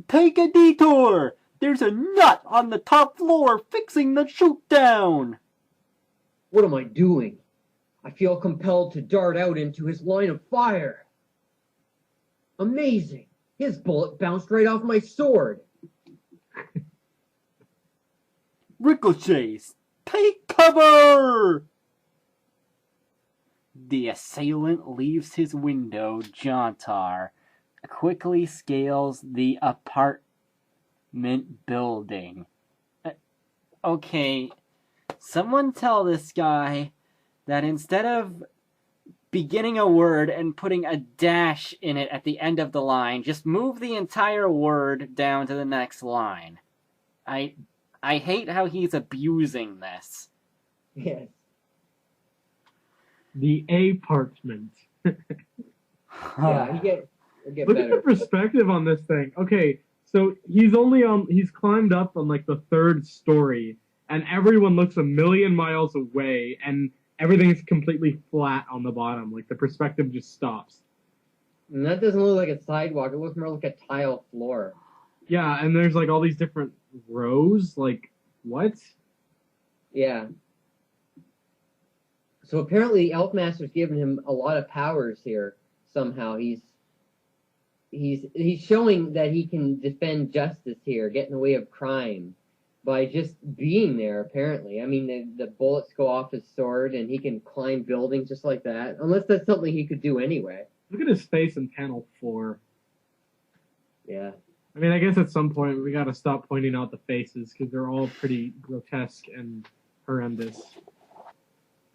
Take a detour! There's a nut on the top floor fixing the chute down! What am I doing? I feel compelled to dart out into his line of fire. Amazing! His bullet bounced right off my sword. Ricochets! Take cover! The assailant leaves his window. Jontar quickly scales the apartment building. Okay, someone tell this guy that instead of beginning a word and putting a dash in it at the end of the line, just move the entire word down to the next line. I hate how he's abusing this. Yes. The apartment. Yeah, you get Look better. at the perspective on this thing. Okay, so he's climbed up on like the third story, and everyone looks a million miles away, and everything's completely flat on the bottom. Like the perspective just stops. And that doesn't look like a sidewalk. It looks more like a tile floor. Yeah, and there's like all these different rows. Like, what? Yeah. So apparently Elfmaster's given him a lot of powers here. Somehow he's showing that he can defend justice here, get in the way of crime by just being there. Apparently, I mean the bullets go off his sword, and he can climb buildings just like that. Unless that's something he could do anyway. Look at his face in panel 4. Yeah. I mean, I guess at some point we gotta stop pointing out the faces because they're all pretty grotesque and horrendous.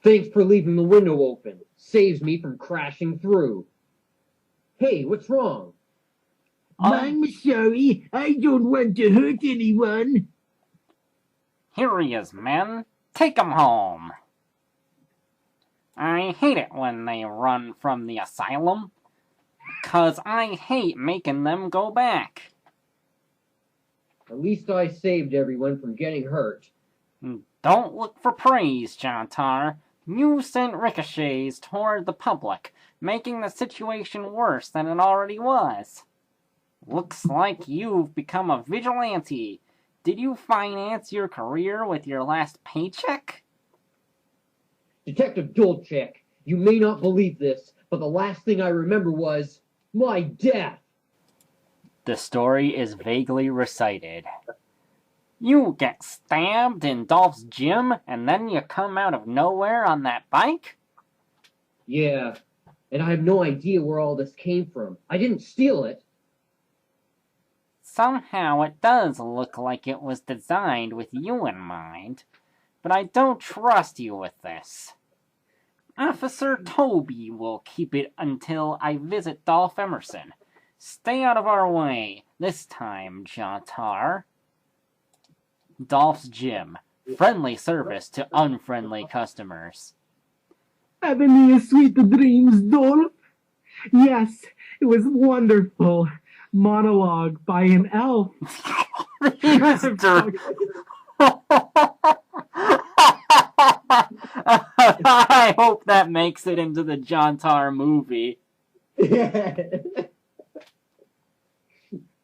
Thanks for leaving the window open. Saves me from crashing through. Hey, what's wrong? I'm sorry. I don't want to hurt anyone. Here he is, men. Take him home. I hate it when they run from the asylum, 'cause I hate making them go back. At least I saved everyone from getting hurt. Don't look for praise, Jontar. You sent ricochets toward the public, making the situation worse than it already was. Looks like you've become a vigilante. Did you finance your career with your last paycheck? Detective Dolchek, you may not believe this, but the last thing I remember was my death. The story is vaguely recited. You get stabbed in Dolph's gym, and then you come out of nowhere on that bike? Yeah, and I have no idea where all this came from. I didn't steal it. Somehow it does look like it was designed with you in mind, but I don't trust you with this. Officer Toby will keep it until I visit Dolph Emerson. Stay out of our way, this time, Jontar. Dolph's Gym. Friendly service to unfriendly customers. Having you sweet dreams, Dolph? Yes, it was wonderful. Monologue by an elf. I hope that makes it into the Jontar movie.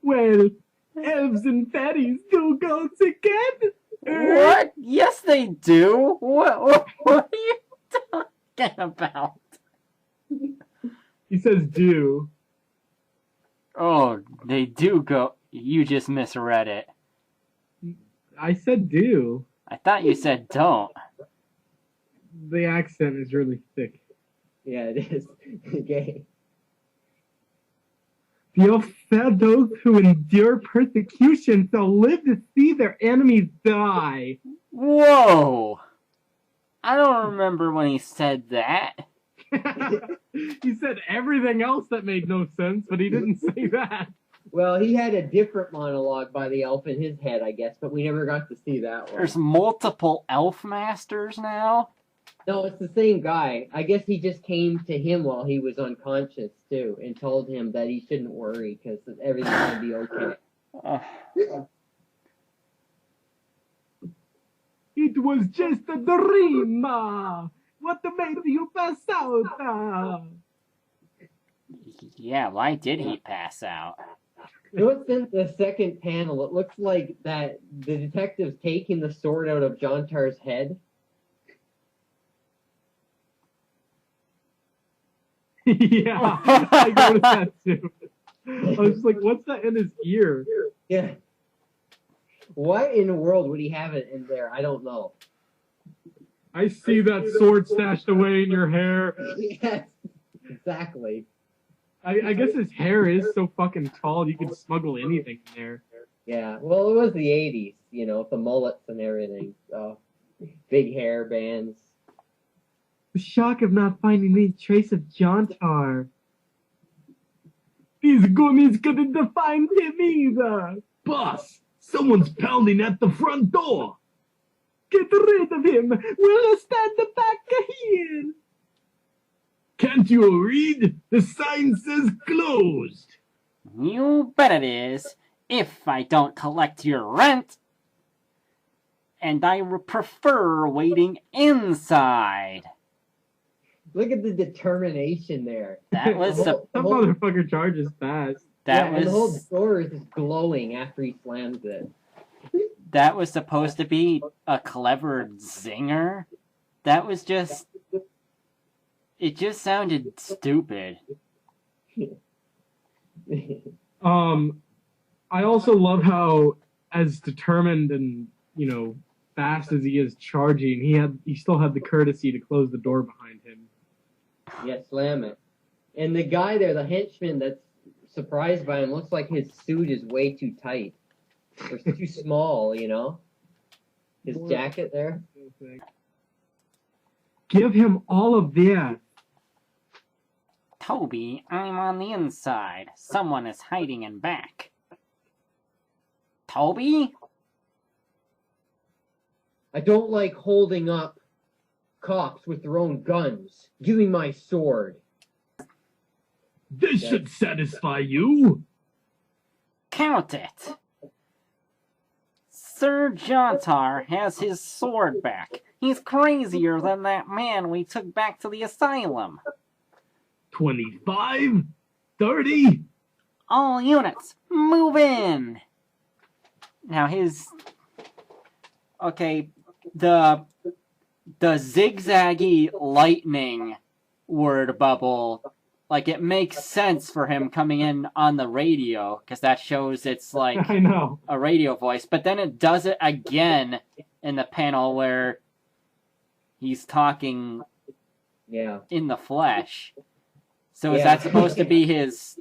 Well, elves and fairies do go together. What? Yes, they do. What are you talking about? He says do. Oh, they do go. You just misread it. I said do. I thought you said don't. The accent is really thick. Yeah, it is. Okay. Those who endure persecution shall live to see their enemies die. Whoa! I don't remember when he said that. He said everything else that made no sense, but he didn't say that. Well, he had a different monologue by the elf in his head, I guess, but we never got to see that one. There's multiple elf masters now? No, it's the same guy. I guess he just came to him while he was unconscious, too, and told him that he shouldn't worry because everything's going to be okay. It was just a dream. What made you pass out? Yeah, why did he pass out? What's in the second panel? It looks like that the detective's taking the sword out of Jontar's head. Yeah, I noticed that too. I was just like, what's that in his ear? Yeah. Why in the world would he have it in there? I don't know. I see that sword stashed away in your hair. Yes, exactly. I guess his hair is so fucking tall, you could smuggle anything in there. Yeah, well, it was the 80s, you know, with the mullets and everything. So, big hair bands. The shock of not finding any trace of Jontar. These goonies couldn't find him either. Boss, someone's pounding at the front door. Get rid of him. We'll stand back here. Can't you read? The sign says closed. You bet it is, if I don't collect your rent. And I prefer waiting inside. Look at the determination there. That was The a, whole- That the whole- motherfucker charges fast. that yeah, and the whole was door is just glowing after he slams it. that was supposed to be a clever zinger. That was just, it just sounded stupid. I also love how, as determined and, you know, fast as he is charging, he still had the courtesy to close the door behind him. Yeah, slam it. And the guy there, the henchman that's surprised by him, looks like his suit is way too tight. Or too small, you know? His jacket there. Give him all of this. Toby, I'm on the inside. Someone is hiding in back. Toby? I don't like holding up cops with their own guns. Give me my sword. This should satisfy you. Count it! Sir Jontar has his sword back. He's crazier than that man we took back to the asylum. 25? 30? All units, move in! Now okay, the zigzaggy lightning word bubble, like, it makes sense for him coming in on the radio, because that shows it's like I know. a radio voice, but then it does it again in the panel where he's talking Yeah. in the flesh. So is Yeah. that supposed to be his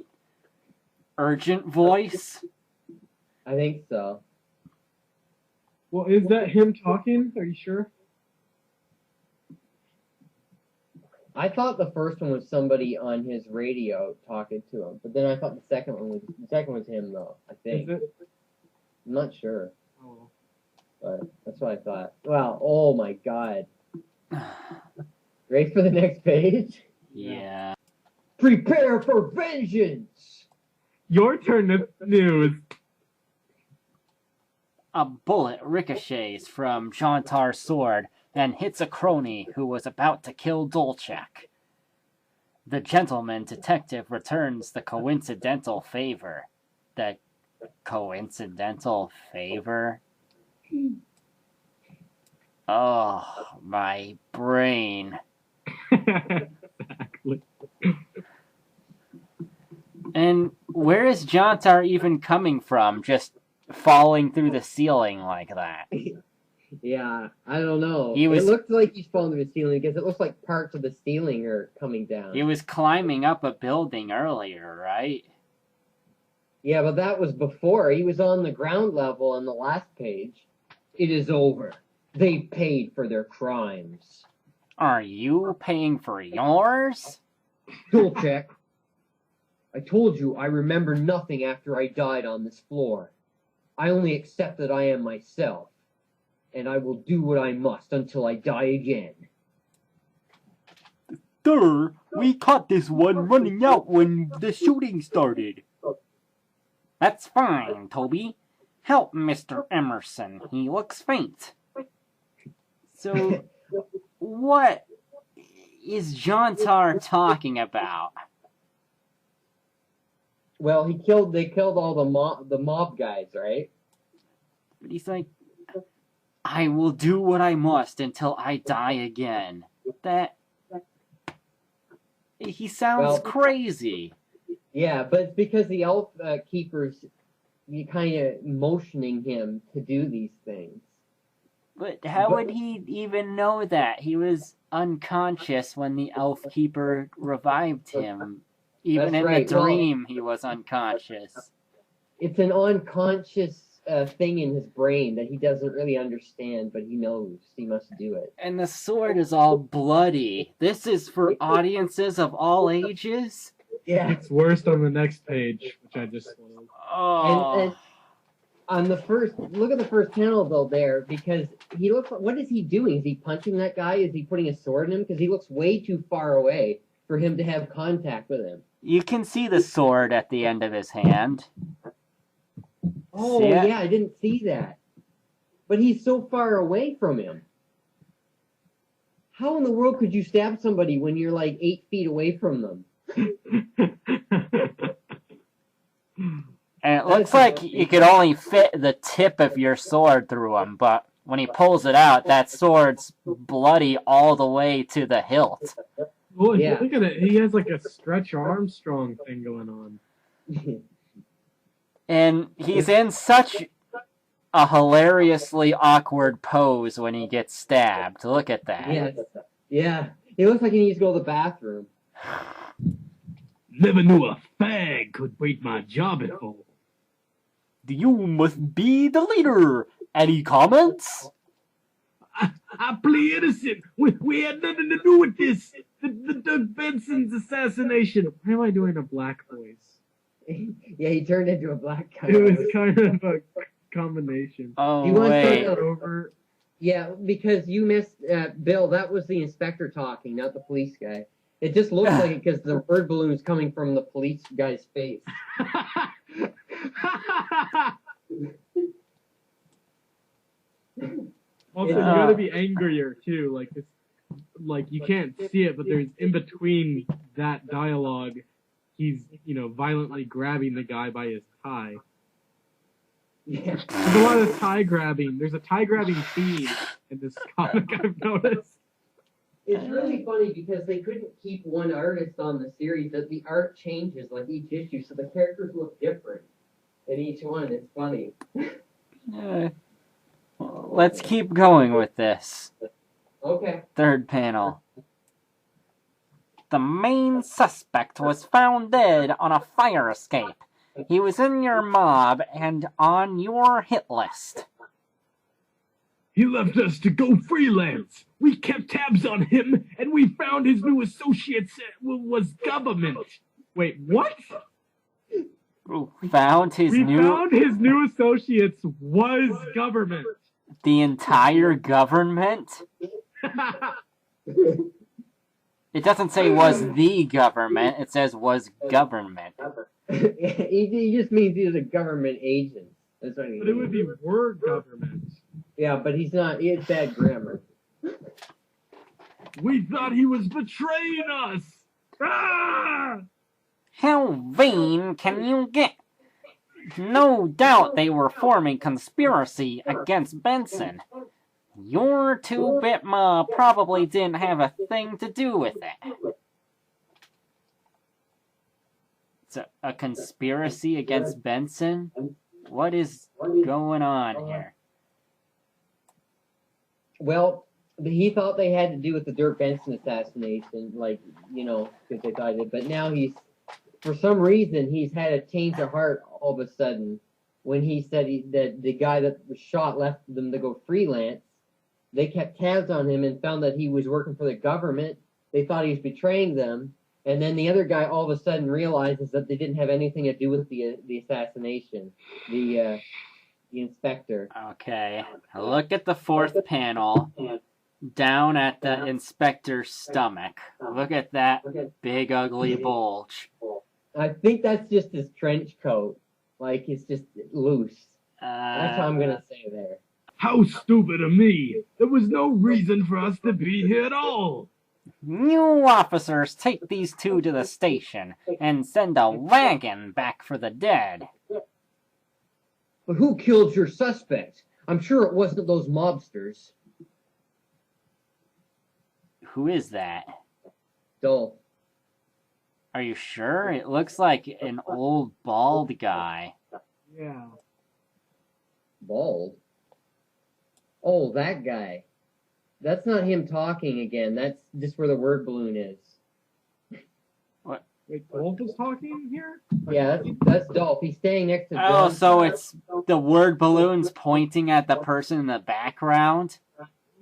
urgent voice? I think so. Well, is that him talking? Are you sure? I thought the first one was somebody on his radio talking to him, but then I thought the second one was him though. I Is think. it? I'm not sure, Oh. but that's what I thought. Wow! Oh my God! Ready for the next page? Yeah. Prepare for vengeance. Your turn to news. A bullet ricochets from Jontar's sword and hits a crony who was about to kill Dolchak. The gentleman detective returns the coincidental favor. The coincidental favor? Oh, my brain. Exactly. And where is Jontar even coming from, just falling through the ceiling like that? Yeah, I don't know. He was- It looks like he's falling through the ceiling because it looks like parts of the ceiling are coming down. He was climbing up a building earlier, right? Yeah, but that was before. He was on the ground level on the last page. It is over. They paid for their crimes. Are you paying for yours? Dolchak, I told you I remember nothing after I died on this floor. I only accept that I am myself, and I will do what I must until I die again. Sir, we caught this one running out when the shooting started. That's fine, Toby. Help Mr. Emerson. He looks faint. So, what is Jontar talking about? Well, they killed all the mob guys, right? But he's like, I will do what I must until I die again. He sounds crazy. Yeah, but it's because the elf keepers, you kind of motioning him to do these things. But how would he even know that? He was unconscious when the elf keeper revived him. Even That's in right. the dream, he was unconscious. It's an unconscious thing in his brain that he doesn't really understand, but he knows he must do it. And the sword is all bloody. This is for audiences of all ages? Yeah. It's worse on the next page, which I just spoiled. Oh. And on the first, look at the first panel though there, because he looks, what is he doing? Is he punching that guy? Is he putting a sword in him? Because he looks way too far away for him to have contact with him. You can see the sword at the end of his hand. Oh, yeah, I didn't see that. But he's so far away from him. How in the world could you stab somebody when you're like 8 feet away from them? And it looks like you could only fit the tip of your sword through him, but when he pulls it out, that sword's bloody all the way to the hilt. Well, yeah. Look at it. He has like a Stretch Armstrong thing going on. And he's in such a hilariously awkward pose when he gets stabbed. Look at that. Yes. Yeah. He looks like he needs to go to the bathroom. Never knew a fag could break my jaw before. You must be the leader. Any comments? I plead innocent. We had nothing to do with this. The Doug Benson's assassination. Why am I doing a black voice? Yeah, he turned into a black guy. It was kind of a combination. Oh, wait. Over. Yeah, because you missed, Bill, that was the inspector talking, not the police guy. It just looks like it because the word balloon is coming from the police guy's face. Also, you gotta be angrier too. Like it's, like you can't see it, but there's in between that dialogue, he's violently grabbing the guy by his tie. Yeah. There's a lot of tie grabbing. There's a tie grabbing theme in this comic, I've noticed. It's really funny because they couldn't keep one artist on the series. That the art changes like each issue, so the characters look different in each one. It's funny. Let's keep going with this. Okay. Third panel. The main suspect was found dead on a fire escape. He was in your mob and on your hit list. He left us to go freelance. We kept tabs on him, and we found his new associates was government. Wait, what? Found his new associates was government. The entire government? It doesn't say was the government, it says was government. He just means he's a government agent. That's what he means. But it would be were government. Yeah, but he's not. He has bad grammar. We thought he was betraying us. Ah! How vain can you get? No doubt they were forming conspiracy against Benson. Your two-bit mob probably didn't have a thing to do with it. It's a conspiracy against Benson? What is going on here? Well, he thought they had to do with the Dirk Benson assassination, because they thought it did. But now for some reason, he's had a change of heart all of a sudden when he said that the guy that was shot left them to go freelance. They kept tabs on him and found that he was working for the government. They thought he was betraying them. And then the other guy all of a sudden realizes that they didn't have anything to do with the assassination, the inspector. Okay, look at the fourth panel, down at the inspector's stomach. Look at that big ugly bulge. I think that's just his trench coat. Like, it's just loose. That's how I'm going to say there. How stupid of me. There was no reason for us to be here at all. You officers take these two to the station and send a wagon back for the dead. But who killed your suspect? I'm sure it wasn't those mobsters. Who is that? Dolph. Are you sure? It looks like an old bald guy. Yeah. Bald? Oh, that guy. That's not him talking again. That's just where the word balloon is. Wait, Dolph is talking here? Yeah, that's Dolph. He's standing next to Oh, Jontar. so it's the word balloon's pointing at the person in the background?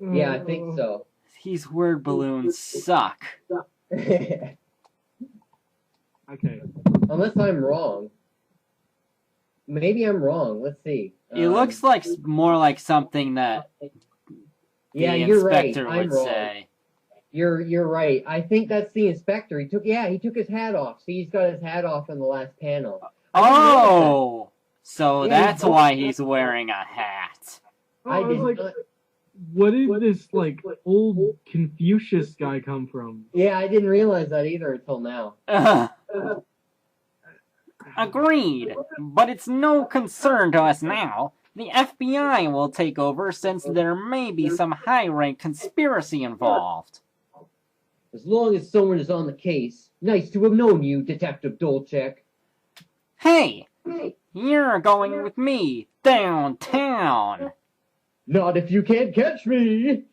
Yeah, I think so. These word balloons suck. Okay. Unless I'm wrong. Maybe I'm wrong. Let's see. It looks like more like something that Yeah, the you're right. inspector I'm would wrong. say. You're right. I think that's the inspector. He took his hat off. See, he's got his hat off in the last panel. Oh! So Yeah, that's why he's wearing a hat. I I was did like, not. what did this, like, old Confucius guy come from? Yeah, I didn't realize that either until now. Agreed. But it's no concern to us now. The FBI will take over since there may be some high-rank conspiracy involved. As long as someone is on the case. Nice to have known you, Detective Dolchek. Hey! You're going with me downtown! Not if you can't catch me.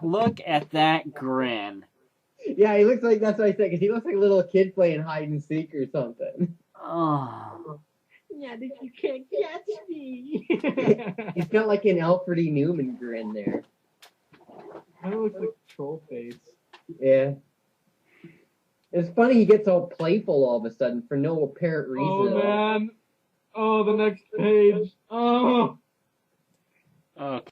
Look at that grin. Yeah, he looks like, that's what I said, because he looks like a little kid playing hide and seek or something. Oh. Not if you can't catch me. He's got like an Alfred E. Newman grin there. Kind of looks like troll face. Yeah. It's funny he gets all playful all of a sudden for no apparent reason. Oh, at all. man. Oh, the next page. Oh. Okay.